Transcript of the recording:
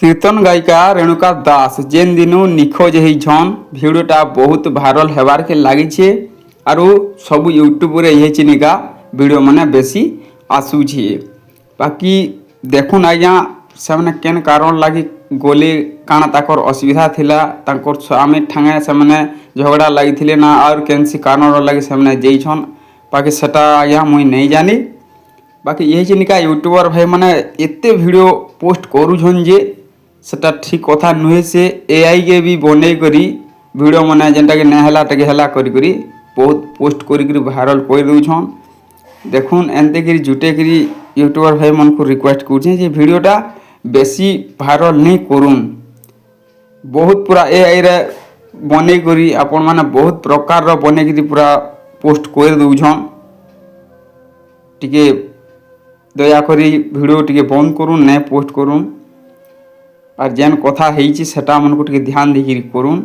कीर्तन गायिका रेणुका दास जेन दिनू निखोज होइछन भिडियोटा बहुत भाइराल हेबार के लागिछे आरु सब यूट्यूब रे ये चिनिका वीडियो माने बेसी आसुछे। बाकी देखुन आज्ञा से केन कारण लगी गोली काना ताकर असुविधा थिला तांकर स्वामी ठांगे से झगड़ा लगी ना और केनसी कारण लगी से जेछन बाकी सेटा आज्ञा मुई नहीं जानी। बाकी ये चिनिका यूट्यूबर भाई माने एते वीडियो पोस्ट करूछन जे सेटा ठीक कथा नुहे से एआई के भी बने करी वीडियो माने जेनटा के नेहला टके हला करी करी बहुत पोस्ट करी करी वायरल कर दउछन। देखुन एनते करी जुटे करी यूट्यूबर भाई मन को रिक्वेस्ट करछे जे वीडियोटा बेसी वायरल नहीं करूँ। बहुत पूरा एआई रे बने करी आपण माने बहुत प्रकार रो बने करी पूरा पोस्ट कर दउछन। टिके दया करी वीडियो टिके बंद करूँ नहीं पोस्ट करूँ और जेन कथा हेची सेटा मन को टिके ध्यान देकरी करूँ।